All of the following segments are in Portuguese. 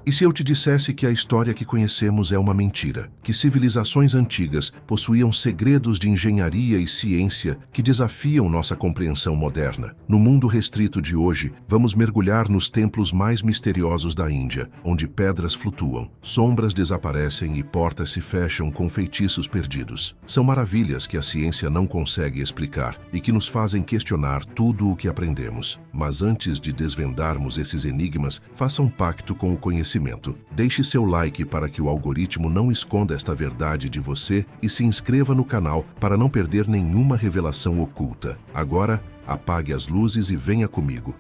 E se eu te dissesse que a história que conhecemos é uma mentira? Que civilizações antigas possuíam segredos de engenharia e ciência que desafiam nossa compreensão moderna? No mundo restrito de hoje, vamos mergulhar nos templos mais misteriosos da Índia, onde pedras flutuam, sombras desaparecem e portas se fecham com feitiços perdidos. São maravilhas que a ciência não consegue explicar e que nos fazem questionar tudo o que aprendemos. Mas antes de desvendarmos esses enigmas, faça um pacto com o conhecimento. Deixe seu like para que o algoritmo não esconda esta verdade de você e se inscreva no canal para não perder nenhuma revelação oculta. Agora, apague as luzes e venha comigo.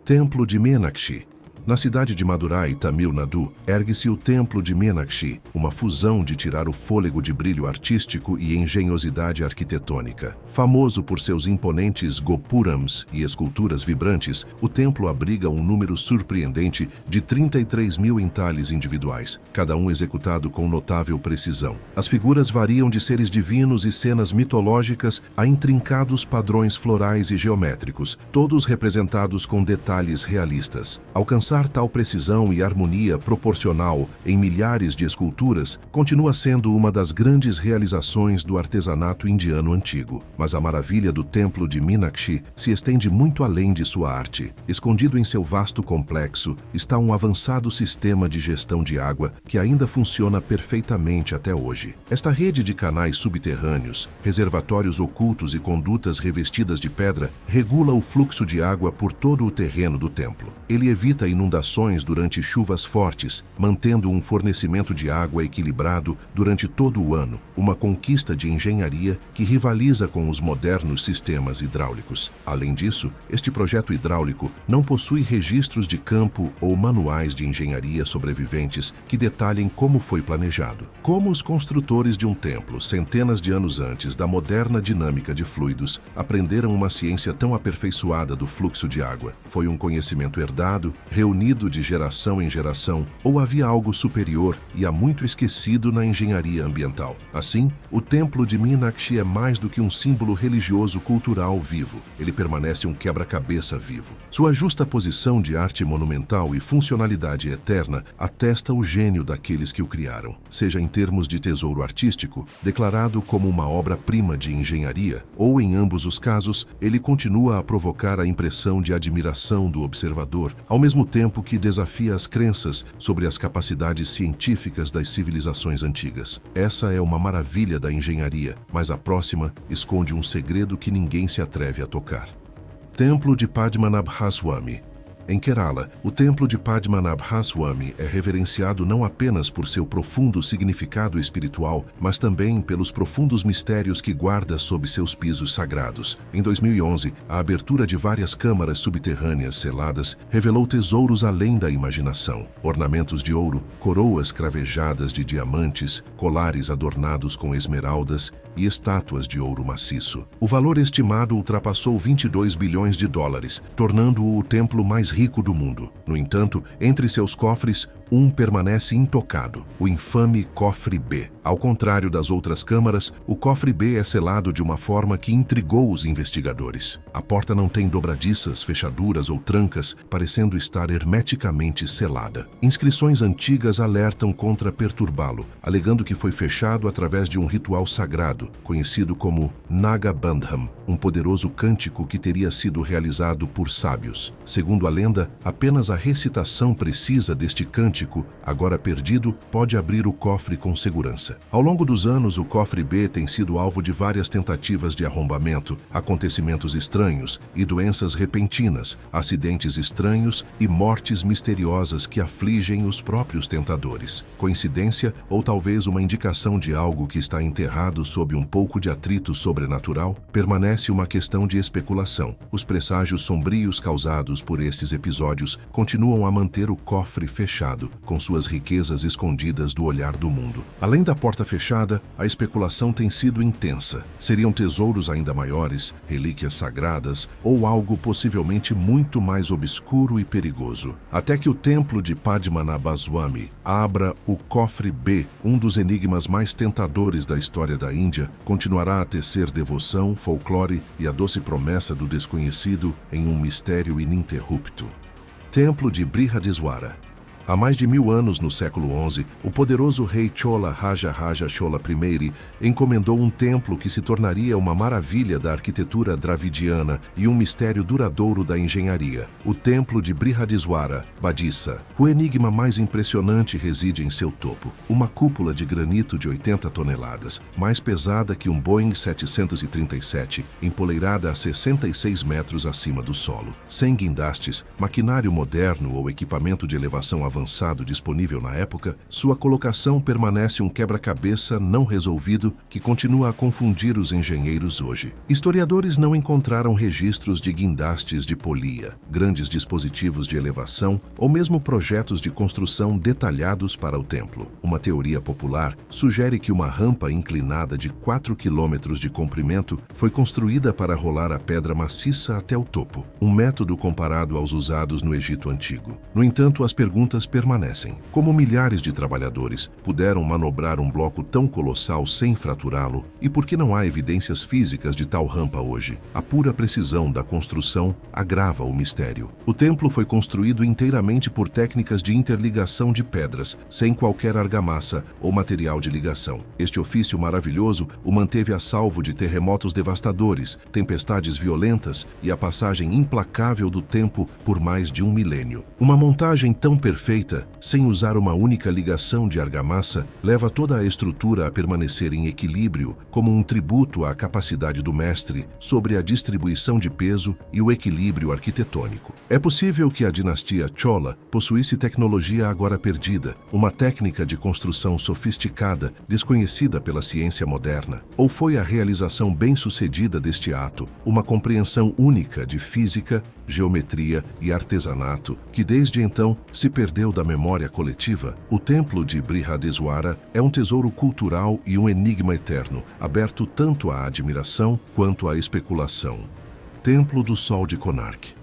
Templo de Meenakshi. Na cidade de Madurai, Tamil Nadu, ergue-se o Templo de Meenakshi, uma fusão de tirar o fôlego de brilho artístico e engenhosidade arquitetônica. Famoso por seus imponentes gopurams e esculturas vibrantes, o templo abriga um número surpreendente de 33 mil entalhes individuais, cada um executado com notável precisão. As figuras variam de seres divinos e cenas mitológicas a intrincados padrões florais e geométricos, todos representados com detalhes realistas. Alcançar tal precisão e harmonia proporcional em milhares de esculturas continua sendo uma das grandes realizações do artesanato indiano antigo. Mas a maravilha do Templo de Meenakshi se estende muito além de sua arte. Escondido em seu vasto complexo está um avançado sistema de gestão de água que ainda funciona perfeitamente até hoje. Esta rede de canais subterrâneos, reservatórios ocultos e condutas revestidas de pedra regula o fluxo de água por todo o terreno do templo. Ele evita inundações durante chuvas fortes, mantendo um fornecimento de água equilibrado durante todo o ano, uma conquista de engenharia que rivaliza com os modernos sistemas hidráulicos. Além disso, este projeto hidráulico não possui registros de campo ou manuais de engenharia sobreviventes que detalhem como foi planejado. Como os construtores de um templo, centenas de anos antes da moderna dinâmica de fluidos, aprenderam uma ciência tão aperfeiçoada do fluxo de água? Foi um conhecimento herdado, reunido de geração em geração, ou havia algo superior e há muito esquecido na engenharia ambiental? Assim, o Templo de Meenakshi é mais do que um símbolo religioso cultural vivo. Ele permanece um quebra-cabeça vivo. Sua justa posição de arte monumental e funcionalidade eterna atesta o gênio daqueles que o criaram. Seja em termos de tesouro artístico, declarado como uma obra-prima de engenharia, ou em ambos os casos, ele continua a provocar a impressão de admiração do observador, ao mesmo tempo que desafia as crenças sobre as capacidades científicas das civilizações antigas. Essa é uma maravilha da engenharia, mas a próxima esconde um segredo que ninguém se atreve a tocar. Templo de Padmanabhaswamy. Em Kerala, o Templo de Padmanabhaswamy é reverenciado não apenas por seu profundo significado espiritual, mas também pelos profundos mistérios que guarda sob seus pisos sagrados. Em 2011, a abertura de várias câmaras subterrâneas seladas revelou tesouros além da imaginação. Ornamentos de ouro, coroas cravejadas de diamantes, colares adornados com esmeraldas e estátuas de ouro maciço. O valor estimado ultrapassou 22 bilhões de dólares, tornando-o o templo mais rico do mundo. No entanto, entre seus cofres, um permanece intocado, o infame Cofre B. Ao contrário das outras câmaras, o Cofre B é selado de uma forma que intrigou os investigadores. A porta não tem dobradiças, fechaduras ou trancas, parecendo estar hermeticamente selada. Inscrições antigas alertam contra perturbá-lo, alegando que foi fechado através de um ritual sagrado, conhecido como Naga Bandham, um poderoso cântico que teria sido realizado por sábios. Segundo a lenda, apenas a recitação precisa deste cântico, agora perdido, pode abrir o cofre com segurança. Ao longo dos anos, o Cofre B tem sido alvo de várias tentativas de arrombamento, acontecimentos estranhos e doenças repentinas, acidentes estranhos e mortes misteriosas que afligem os próprios tentadores. Coincidência ou talvez uma indicação de algo que está enterrado sob um pouco de atrito sobrenatural? Permanece uma questão de especulação. Os presságios sombrios causados por estes episódios continuam a manter o cofre fechado, com suas riquezas escondidas do olhar do mundo. Além da porta fechada, a especulação tem sido intensa. Seriam tesouros ainda maiores, relíquias sagradas ou algo possivelmente muito mais obscuro e perigoso. Até que o Templo de Padmanabhaswamy abra o Cofre B, um dos enigmas mais tentadores da história da Índia, continuará a tecer devoção, folclore e a doce promessa do desconhecido em um mistério ininterrupto. Templo de Brihadiswara. Há mais de 1000 anos, no século XI, o poderoso rei Chola Raja Raja Chola I encomendou um templo que se tornaria uma maravilha da arquitetura dravidiana e um mistério duradouro da engenharia, o Templo de Brihadiswara, Badissa. O enigma mais impressionante reside em seu topo, uma cúpula de granito de 80 toneladas, mais pesada que um Boeing 737, empoleirada a 66 metros acima do solo. Sem guindastes, maquinário moderno ou equipamento de elevação avançado disponível na época, sua colocação permanece um quebra-cabeça não resolvido que continua a confundir os engenheiros hoje. Historiadores não encontraram registros de guindastes de polia, grandes dispositivos de elevação ou mesmo projetos de construção detalhados para o templo. Uma teoria popular sugere que uma rampa inclinada de 4 quilômetros de comprimento foi construída para rolar a pedra maciça até o topo, um método comparado aos usados no Egito Antigo. No entanto, as perguntas permanecem. Como milhares de trabalhadores puderam manobrar um bloco tão colossal sem fraturá-lo? E por que não há evidências físicas de tal rampa hoje? A pura precisão da construção agrava o mistério. O templo foi construído inteiramente por técnicas de interligação de pedras, sem qualquer argamassa ou material de ligação. Este ofício maravilhoso o manteve a salvo de terremotos devastadores, tempestades violentas e a passagem implacável do tempo por mais de um milênio. Uma montagem tão perfeita, sem usar uma única ligação de argamassa, leva toda a estrutura a permanecer em equilíbrio, como um tributo à capacidade do mestre sobre a distribuição de peso e o equilíbrio arquitetônico. É possível que a dinastia Chola possuísse tecnologia agora perdida, uma técnica de construção sofisticada, desconhecida pela ciência moderna, ou foi a realização bem-sucedida deste ato, uma compreensão única de física, geometria e artesanato, que desde então se perdeu da memória coletiva? O Templo de Brihadiswara é um tesouro cultural e um enigma eterno, aberto tanto à admiração quanto à especulação. Templo do Sol de Konark.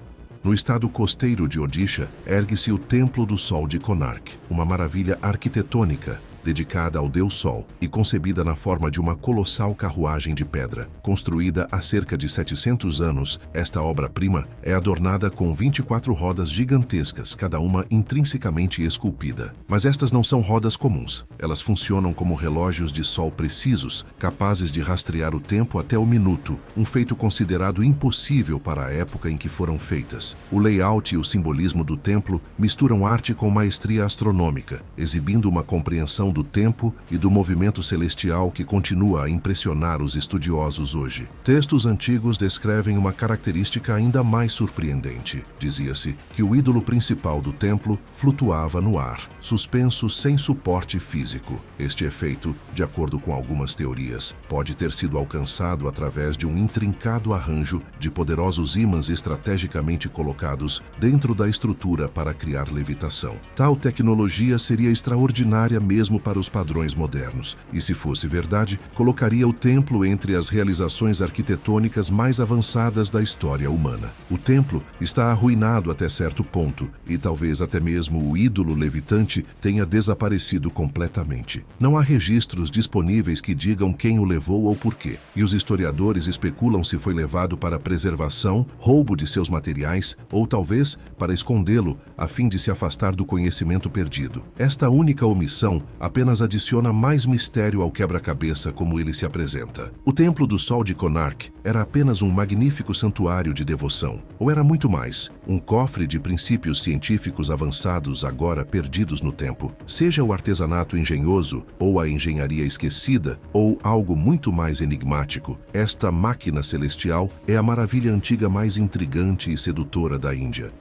No estado costeiro de Odisha, ergue-se o Templo do Sol de Konark, uma maravilha arquitetônica dedicada ao Deus Sol e concebida na forma de uma colossal carruagem de pedra. Construída há cerca de 700 anos, esta obra-prima é adornada com 24 rodas gigantescas, cada uma intrinsecamente esculpida. Mas estas não são rodas comuns. Elas funcionam como relógios de sol precisos, capazes de rastrear o tempo até o minuto, um feito considerado impossível para a época em que foram feitas. O layout e o simbolismo do templo misturam arte com maestria astronômica, exibindo uma compreensão do tempo e do movimento celestial que continua a impressionar os estudiosos hoje. Textos antigos descrevem uma característica ainda mais surpreendente. Dizia-se que o ídolo principal do templo flutuava no ar, suspenso sem suporte físico. Este efeito, de acordo com algumas teorias, pode ter sido alcançado através de um intrincado arranjo de poderosos ímãs estrategicamente colocados dentro da estrutura para criar levitação. Tal tecnologia seria extraordinária mesmo para os padrões modernos, e se fosse verdade, colocaria o templo entre as realizações arquitetônicas mais avançadas da história humana. O templo está arruinado até certo ponto, e talvez até mesmo o ídolo levitante tenha desaparecido completamente. Não há registros disponíveis que digam quem o levou ou por quê, e os historiadores especulam se foi levado para preservação, roubo de seus materiais, ou talvez para escondê-lo, a fim de se afastar do conhecimento perdido. Esta única omissão apenas adiciona mais mistério ao quebra-cabeça como ele se apresenta. O Templo do Sol de Konark era apenas um magnífico santuário de devoção, ou era muito mais, um cofre de princípios científicos avançados agora perdidos no tempo. Seja o artesanato engenhoso, ou a engenharia esquecida, ou algo muito mais enigmático, esta máquina celestial é a maravilha antiga mais intrigante e sedutora da Índia.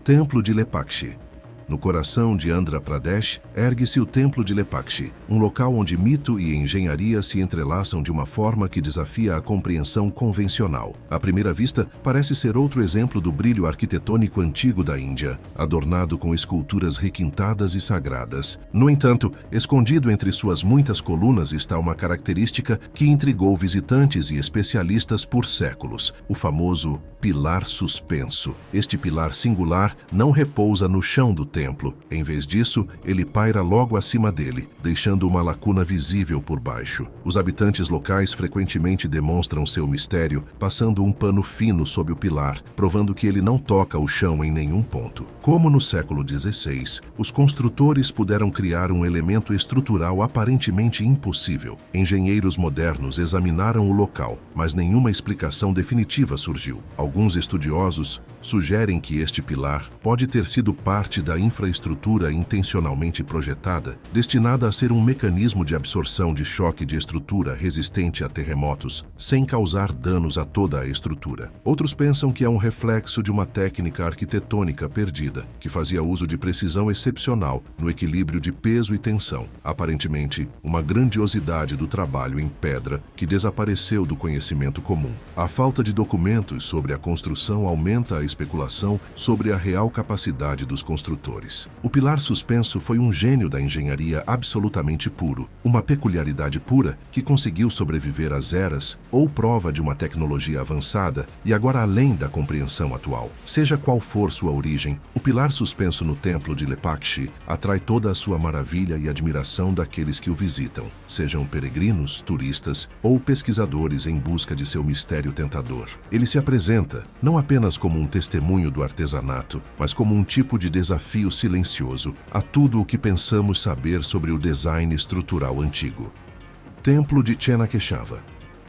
Templo de Lepakshi. No coração de Andhra Pradesh, ergue-se o Templo de Lepakshi, um local onde mito e engenharia se entrelaçam de uma forma que desafia a compreensão convencional. À primeira vista, parece ser outro exemplo do brilho arquitetônico antigo da Índia, adornado com esculturas requintadas e sagradas. No entanto, escondido entre suas muitas colunas está uma característica que intrigou visitantes e especialistas por séculos: o famoso pilar suspenso. Este pilar singular não repousa no chão do templo, templo. Em vez disso, ele paira logo acima dele, deixando uma lacuna visível por baixo. Os habitantes locais frequentemente demonstram seu mistério, passando um pano fino sob o pilar, provando que ele não toca o chão em nenhum ponto. Como no século XVI, os construtores puderam criar um elemento estrutural aparentemente impossível. Engenheiros modernos examinaram o local, mas nenhuma explicação definitiva surgiu. Alguns estudiosos sugerem que este pilar pode ter sido parte da infraestrutura intencionalmente projetada, destinada a ser um mecanismo de absorção de choque de estrutura resistente a terremotos, sem causar danos a toda a estrutura. Outros pensam que é um reflexo de uma técnica arquitetônica perdida, que fazia uso de precisão excepcional no equilíbrio de peso e tensão. Aparentemente, uma grandiosidade do trabalho em pedra que desapareceu do conhecimento comum. A falta de documentos sobre a construção aumenta a especulação sobre a real capacidade dos construtores. O pilar suspenso foi um gênio da engenharia absolutamente puro, uma peculiaridade pura que conseguiu sobreviver às eras ou prova de uma tecnologia avançada e agora além da compreensão atual. Seja qual for sua origem, o pilar suspenso no templo de Lepakshi atrai toda a sua maravilha e admiração daqueles que o visitam, sejam peregrinos, turistas ou pesquisadores em busca de seu mistério tentador. Ele se apresenta não apenas como um testemunho do artesanato, mas como um tipo de desafio silencioso a tudo o que pensamos saber sobre o design estrutural antigo. Templo de Chenakeshava.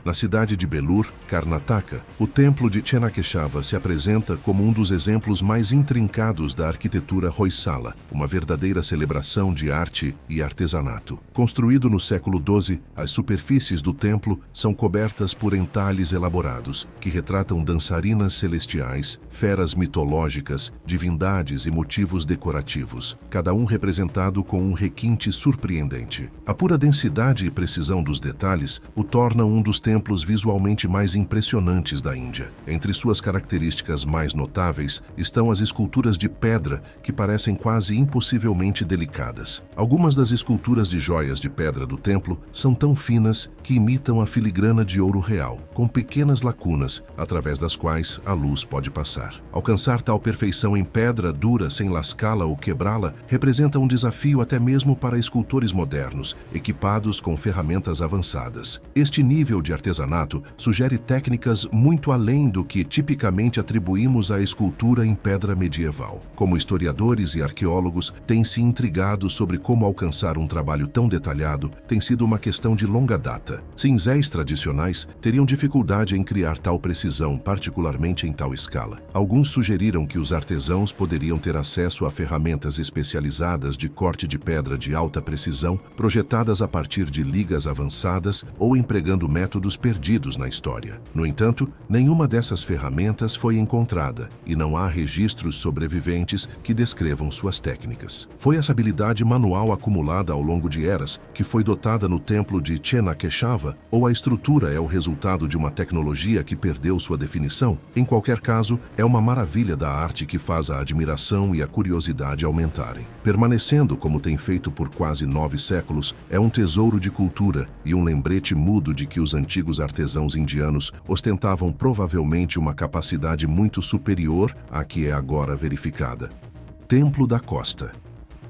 Na cidade de Belur, Karnataka, o Templo de Chenakeshava se apresenta como um dos exemplos mais intrincados da arquitetura Hoysala, uma verdadeira celebração de arte e artesanato. Construído no século XII, as superfícies do templo são cobertas por entalhes elaborados, que retratam dançarinas celestiais, feras mitológicas, divindades e motivos decorativos, cada um representado com um requinte surpreendente. A pura densidade e precisão dos detalhes o torna um dos templos visualmente mais impressionantes da Índia. Entre suas características mais notáveis estão as esculturas de pedra que parecem quase impossivelmente delicadas. Algumas das esculturas de joias de pedra do templo são tão finas que imitam a filigrana de ouro real, com pequenas lacunas através das quais a luz pode passar. Alcançar tal perfeição em pedra dura sem lascá-la ou quebrá-la representa um desafio até mesmo para escultores modernos, equipados com ferramentas avançadas. Este nível de artesanato sugere técnicas muito além do que tipicamente atribuímos à escultura em pedra medieval. Como historiadores e arqueólogos têm se intrigado sobre como alcançar um trabalho tão detalhado, tem sido uma questão de longa data. Cinzéis tradicionais teriam dificuldade em criar tal precisão, particularmente em tal escala. Alguns sugeriram que os artesãos poderiam ter acesso a ferramentas especializadas de corte de pedra de alta precisão, projetadas a partir de ligas avançadas ou empregando métodos perdidos na história. No entanto, nenhuma dessas ferramentas foi encontrada e não há registros sobreviventes que descrevam suas técnicas. Foi essa habilidade manual acumulada ao longo de eras que foi dotada no templo de Chenakeshava ou a estrutura é o resultado de uma tecnologia que perdeu sua definição? Em qualquer caso, é uma maravilha da arte que faz a admiração e a curiosidade aumentarem. Permanecendo como tem feito por quase 9 séculos, é um tesouro de cultura e um lembrete mudo de que os antigos artesãos indianos ostentavam provavelmente uma capacidade muito superior à que é agora verificada. Templo da Costa.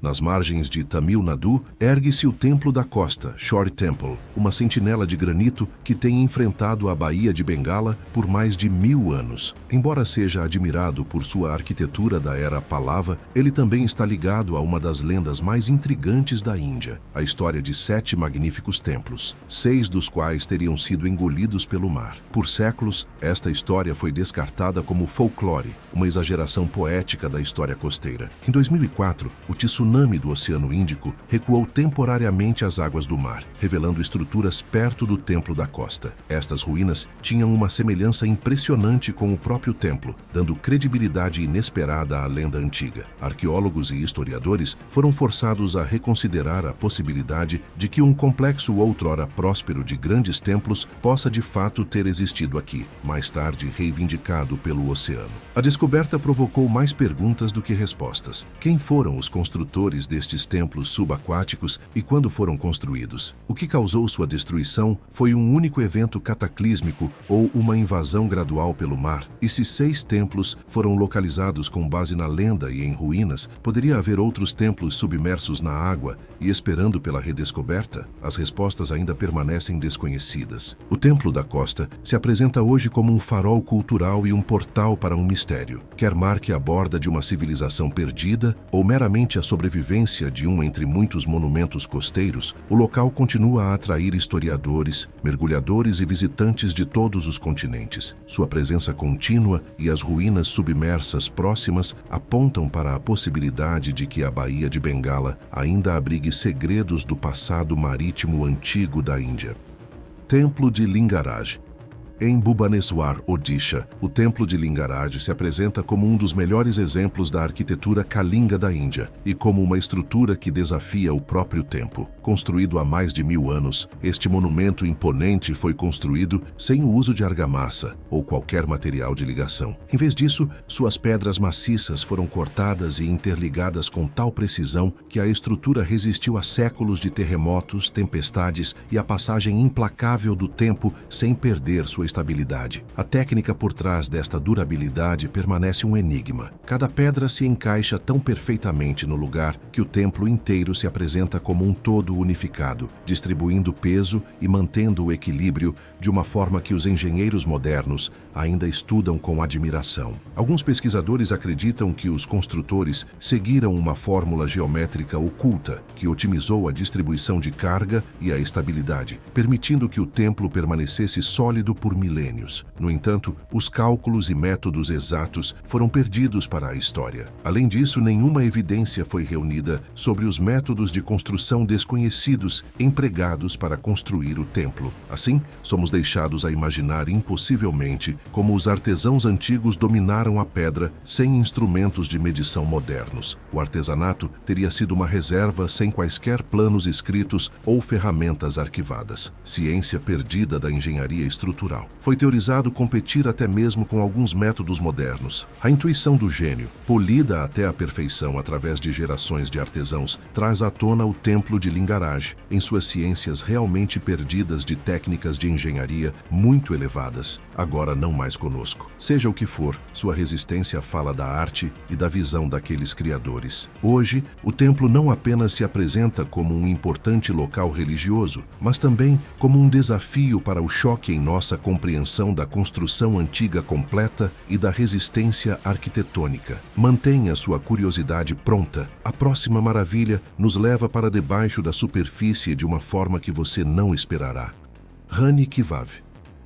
Nas margens de Tamil Nadu, ergue-se o Templo da Costa, Shore Temple, uma sentinela de granito que tem enfrentado a Baía de Bengala por mais de 1000 anos. Embora seja admirado por sua arquitetura da era Pallava, ele também está ligado a uma das lendas mais intrigantes da Índia, a história de 7 magníficos templos, 6 dos quais teriam sido engolidos pelo mar. Por séculos, esta história foi descartada como folclore, uma exageração poética da história costeira. Em 2004, o tsunami do Oceano Índico recuou temporariamente as águas do mar, revelando estruturas perto do Templo da Costa. Estas ruínas tinham uma semelhança impressionante com o próprio templo, dando credibilidade inesperada à lenda antiga. Arqueólogos e historiadores foram forçados a reconsiderar a possibilidade de que um complexo outrora próspero de grandes templos possa de fato ter existido aqui, mais tarde reivindicado pelo oceano. A descoberta provocou mais perguntas do que respostas. Quem foram os construtores construtores destes templos subaquáticos e quando foram construídos. O que causou sua destruição foi um único evento cataclísmico ou uma invasão gradual pelo mar. E se 6 templos foram localizados com base na lenda e em ruínas, poderia haver outros templos submersos na água e esperando pela redescoberta? As respostas ainda permanecem desconhecidas. O Templo da Costa se apresenta hoje como um farol cultural e um portal para um mistério. Quer marque a borda de uma civilização perdida ou meramente a sobrevivência de um entre muitos monumentos costeiros, o local continua a atrair historiadores, mergulhadores e visitantes de todos os continentes. Sua presença contínua e as ruínas submersas próximas apontam para a possibilidade de que a Baía de Bengala ainda abrigue segredos do passado marítimo antigo da Índia. Templo de Lingaraj. Em Bhubaneswar, Odisha, o Templo de Lingaraj se apresenta como um dos melhores exemplos da arquitetura Kalinga da Índia e como uma estrutura que desafia o próprio tempo. Construído há mais de 1000 anos, este monumento imponente foi construído sem o uso de argamassa ou qualquer material de ligação. Em vez disso, suas pedras maciças foram cortadas e interligadas com tal precisão que a estrutura resistiu a séculos de terremotos, tempestades e a passagem implacável do tempo sem perder sua estabilidade. A técnica por trás desta durabilidade permanece um enigma. Cada pedra se encaixa tão perfeitamente no lugar que o templo inteiro se apresenta como um todo unificado, distribuindo peso e mantendo o equilíbrio de uma forma que os engenheiros modernos ainda estudam com admiração. Alguns pesquisadores acreditam que os construtores seguiram uma fórmula geométrica oculta que otimizou a distribuição de carga e a estabilidade, permitindo que o templo permanecesse sólido por milênios. No entanto, os cálculos e métodos exatos foram perdidos para a história. Além disso, nenhuma evidência foi reunida sobre os métodos de construção desconhecidos empregados para construir o templo. Assim, somos deixados a imaginar impossivelmente como os artesãos antigos dominaram a pedra sem instrumentos de medição modernos. O artesanato teria sido uma reserva sem quaisquer planos escritos ou ferramentas arquivadas. Ciência perdida da engenharia estrutural. Foi teorizado competir até mesmo com alguns métodos modernos. A intuição do gênio, polida até a perfeição através de gerações de artesãos, traz à tona o Templo de Lingaraj, em suas ciências realmente perdidas de técnicas de engenharia muito elevadas, agora não mais conosco. Seja o que for, sua resistência fala da arte e da visão daqueles criadores. Hoje, o templo não apenas se apresenta como um importante local religioso, mas também como um desafio para o choque em nossa compreensão da construção antiga completa e da resistência arquitetônica. Mantenha sua curiosidade pronta. A próxima maravilha nos leva para debaixo da superfície de uma forma que você não esperará. Rani Ki Vav.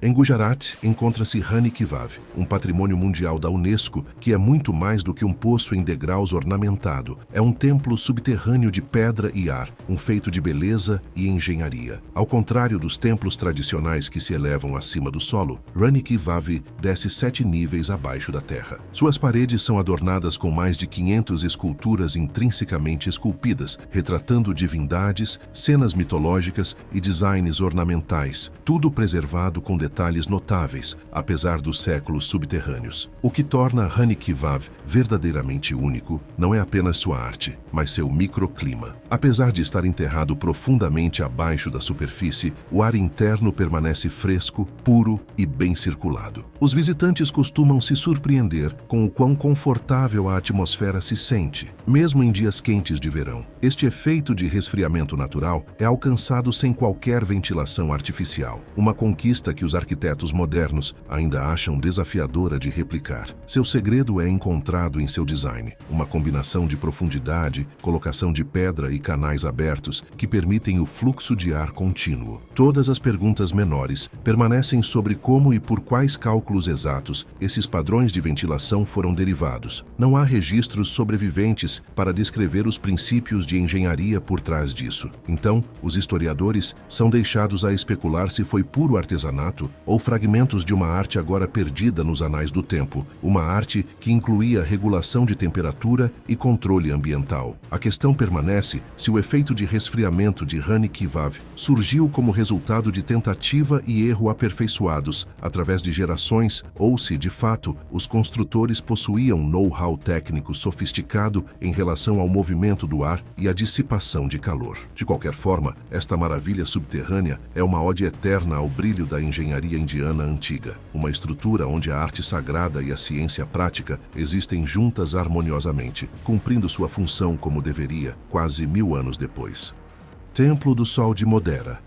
Em Gujarat, encontra-se Rani Ki Vav, um patrimônio mundial da Unesco que é muito mais do que um poço em degraus ornamentado. É um templo subterrâneo de pedra e ar, um feito de beleza e engenharia. Ao contrário dos templos tradicionais que se elevam acima do solo, Rani Ki Vav desce 7 níveis abaixo da terra. Suas paredes são adornadas com mais de 500 esculturas intrinsecamente esculpidas, retratando divindades, cenas mitológicas e designs ornamentais, tudo preservado com detalhes notáveis, apesar dos séculos subterrâneos. O que torna Rani Ki Vav verdadeiramente único não é apenas sua arte, mas seu microclima. Apesar de estar enterrado profundamente abaixo da superfície, o ar interno permanece fresco, puro e bem circulado. Os visitantes costumam se surpreender com o quão confortável a atmosfera se sente, mesmo em dias quentes de verão. Este efeito de resfriamento natural é alcançado sem qualquer ventilação artificial, uma conquista que os arquitetos modernos ainda acham desafiadora de replicar. Seu segredo é encontrado em seu design, uma combinação de profundidade, colocação de pedra e canais abertos que permitem o fluxo de ar contínuo. Todas as perguntas menores permanecem sobre como e por quais cálculos exatos esses padrões de ventilação foram derivados. Não há registros sobreviventes para descrever os princípios de engenharia por trás disso. Então, os historiadores são deixados a especular se foi puro artesanato retrato ou fragmentos de uma arte agora perdida nos anais do tempo, uma arte que incluía regulação de temperatura e controle ambiental. A questão permanece se o efeito de resfriamento de Hani Kivav surgiu como resultado de tentativa e erro aperfeiçoados através de gerações ou se, de fato, os construtores possuíam know-how técnico sofisticado em relação ao movimento do ar e à dissipação de calor. De qualquer forma, esta maravilha subterrânea é uma ode eterna ao brilho da engenharia indiana antiga, uma estrutura onde a arte sagrada e a ciência prática existem juntas harmoniosamente, cumprindo sua função como deveria, quase 1000 anos depois. Templo do Sol de Modera.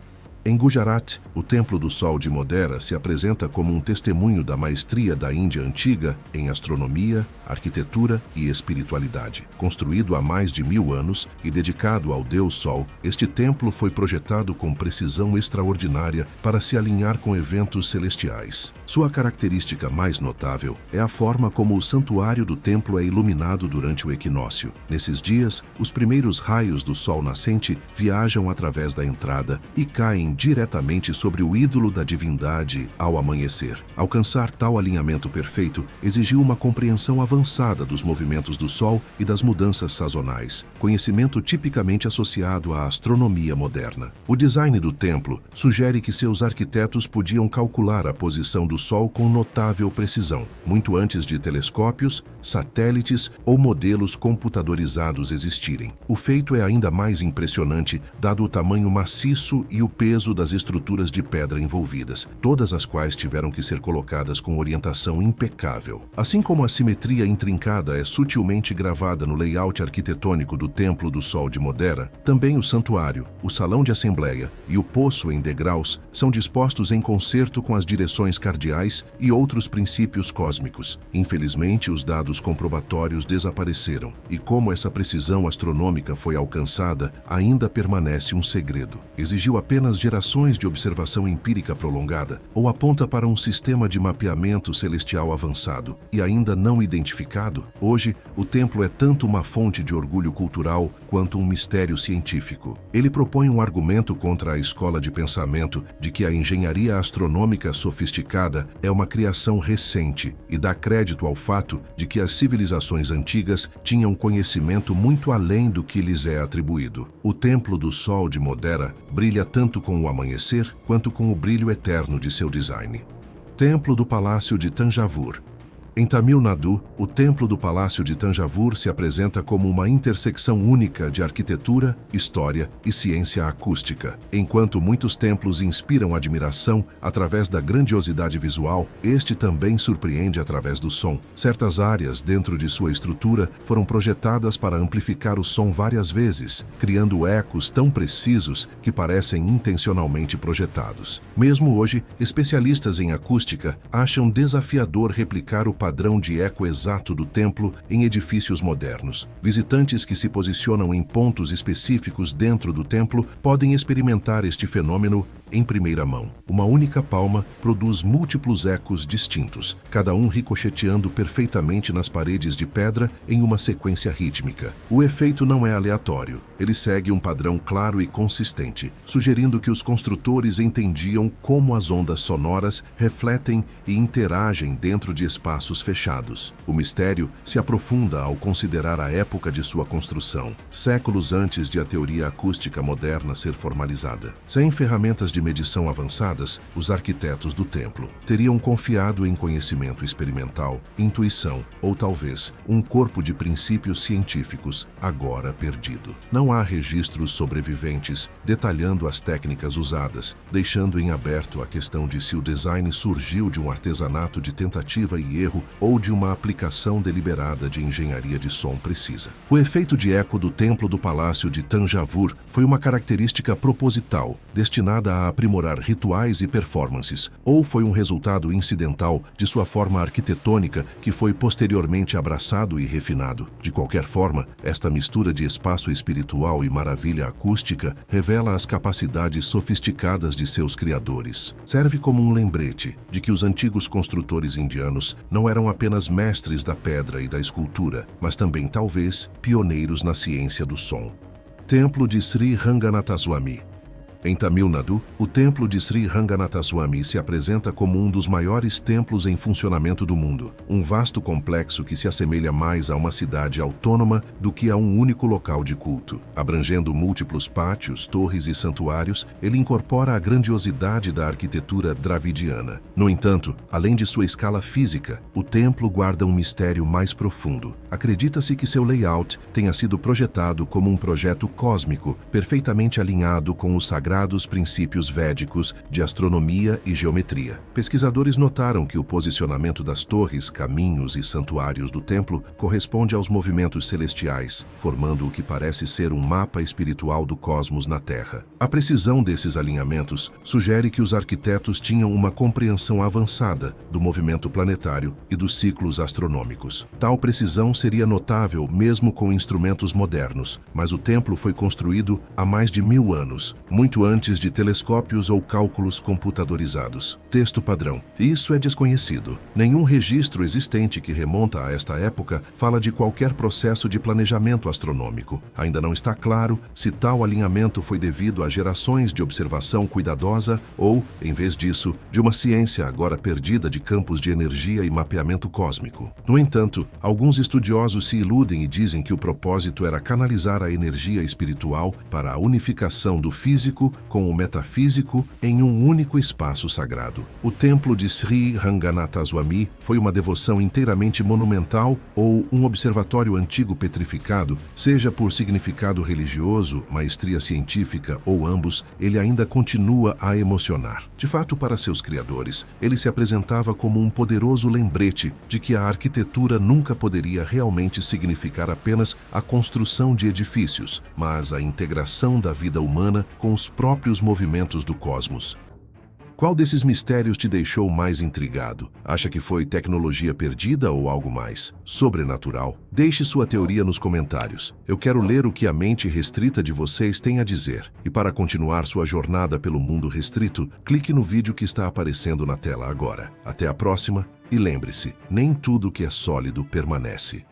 Em Gujarat, o Templo do Sol de Modera se apresenta como um testemunho da maestria da Índia antiga em astronomia, arquitetura e espiritualidade. Construído há mais de 1000 anos e dedicado ao Deus Sol, este templo foi projetado com precisão extraordinária para se alinhar com eventos celestiais. Sua característica mais notável é a forma como o santuário do templo é iluminado durante o equinócio. Nesses dias, os primeiros raios do sol nascente viajam através da entrada e caem diretamente sobre o ídolo da divindade ao amanhecer. Alcançar tal alinhamento perfeito exigiu uma compreensão avançada dos movimentos do Sol e das mudanças sazonais, conhecimento tipicamente associado à astronomia moderna. O design do templo sugere que seus arquitetos podiam calcular a posição do Sol com notável precisão, muito antes de telescópios, satélites ou modelos computadorizados existirem. O feito é ainda mais impressionante dado o tamanho maciço e o peso das estruturas de pedra envolvidas, todas as quais tiveram que ser colocadas com orientação impecável. Assim como a simetria intrincada é sutilmente gravada no layout arquitetônico do Templo do Sol de Modera, também o santuário, o salão de assembleia e o poço em degraus são dispostos em concerto com as direções cardeais e outros princípios cósmicos. Infelizmente, os dados comprobatórios desapareceram, e como essa precisão astronômica foi alcançada, ainda permanece um segredo. Exigiu apenas gerações de observação empírica prolongada ou aponta para um sistema de mapeamento celestial avançado e ainda não identificado? Hoje, o templo é tanto uma fonte de orgulho cultural quanto um mistério científico. Ele propõe um argumento contra a escola de pensamento de que a engenharia astronômica sofisticada é uma criação recente e dá crédito ao fato de que as civilizações antigas tinham conhecimento muito além do que lhes é atribuído. O Templo do Sol de Modera brilha tanto com o amanhecer quanto com o brilho eterno de seu design. Templo do Palácio de Tanjavur. Em Tamil Nadu, o Templo do Palácio de Tanjavur se apresenta como uma intersecção única de arquitetura, história e ciência acústica. Enquanto muitos templos inspiram admiração através da grandiosidade visual, este também surpreende através do som. Certas áreas dentro de sua estrutura foram projetadas para amplificar o som várias vezes, criando ecos tão precisos que parecem intencionalmente projetados. Mesmo hoje, especialistas em acústica acham desafiador replicar o padrão de eco exato do templo em edifícios modernos. Visitantes que se posicionam em pontos específicos dentro do templo podem experimentar este fenômeno em primeira mão. Uma única palma produz múltiplos ecos distintos, cada um ricocheteando perfeitamente nas paredes de pedra em uma sequência rítmica. O efeito não é aleatório, ele segue um padrão claro e consistente, sugerindo que os construtores entendiam como as ondas sonoras refletem e interagem dentro de espaços fechados. O mistério se aprofunda ao considerar a época de sua construção, séculos antes de a teoria acústica moderna ser formalizada. Sem ferramentas de medição avançadas, os arquitetos do templo teriam confiado em conhecimento experimental, intuição ou talvez um corpo de princípios científicos agora perdido. Não há registros sobreviventes detalhando as técnicas usadas, deixando em aberto a questão de se o design surgiu de um artesanato de tentativa e erro ou de uma aplicação deliberada de engenharia de som precisa. O efeito de eco do Templo do Palácio de Tanjavur foi uma característica proposital, destinada a aprimorar rituais e performances, ou foi um resultado incidental de sua forma arquitetônica que foi posteriormente abraçado e refinado. De qualquer forma, esta mistura de espaço espiritual e maravilha acústica revela as capacidades sofisticadas de seus criadores. Serve como um lembrete de que os antigos construtores indianos não eram apenas mestres da pedra e da escultura, mas também, talvez, pioneiros na ciência do som. Templo de Sri Ranganathaswamy. Em Tamil Nadu, o templo de Sri Ranganathaswamy se apresenta como um dos maiores templos em funcionamento do mundo. Um vasto complexo que se assemelha mais a uma cidade autônoma do que a um único local de culto. Abrangendo múltiplos pátios, torres e santuários, ele incorpora a grandiosidade da arquitetura dravidiana. No entanto, além de sua escala física, o templo guarda um mistério mais profundo. Acredita-se que seu layout tenha sido projetado como um projeto cósmico, perfeitamente alinhado com os sagrados princípios védicos de astronomia e geometria. Pesquisadores notaram que o posicionamento das torres, caminhos e santuários do templo corresponde aos movimentos celestiais, formando o que parece ser um mapa espiritual do cosmos na Terra. A precisão desses alinhamentos sugere que os arquitetos tinham uma compreensão avançada do movimento planetário e dos ciclos astronômicos. Tal precisão seria notável mesmo com instrumentos modernos, mas o templo foi construído há mais de 1000 anos, muito antes de telescópios ou cálculos computadorizados. Texto padrão. Isso é desconhecido. Nenhum registro existente que remonta a esta época fala de qualquer processo de planejamento astronômico. Ainda não está claro se tal alinhamento foi devido a gerações de observação cuidadosa ou, em vez disso, de uma ciência agora perdida de campos de energia e mapeamento cósmico. No entanto, alguns estudiosos se iludem e dizem que o propósito era canalizar a energia espiritual para a unificação do físico com o metafísico em um único espaço sagrado. O templo de Sri Ranganathaswamy foi uma devoção inteiramente monumental ou um observatório antigo petrificado, seja por significado religioso, maestria científica ou ambos, ele ainda continua a emocionar. De fato, para seus criadores, ele se apresentava como um poderoso lembrete de que a arquitetura nunca poderia realmente significar apenas a construção de edifícios, mas a integração da vida humana com os próprios movimentos do cosmos. Qual desses mistérios te deixou mais intrigado? Acha que foi tecnologia perdida ou algo mais? Sobrenatural? Deixe sua teoria nos comentários. Eu quero ler o que a mente restrita de vocês tem a dizer. E para continuar sua jornada pelo mundo restrito, clique no vídeo que está aparecendo na tela agora. Até a próxima e lembre-se, nem tudo que é sólido permanece.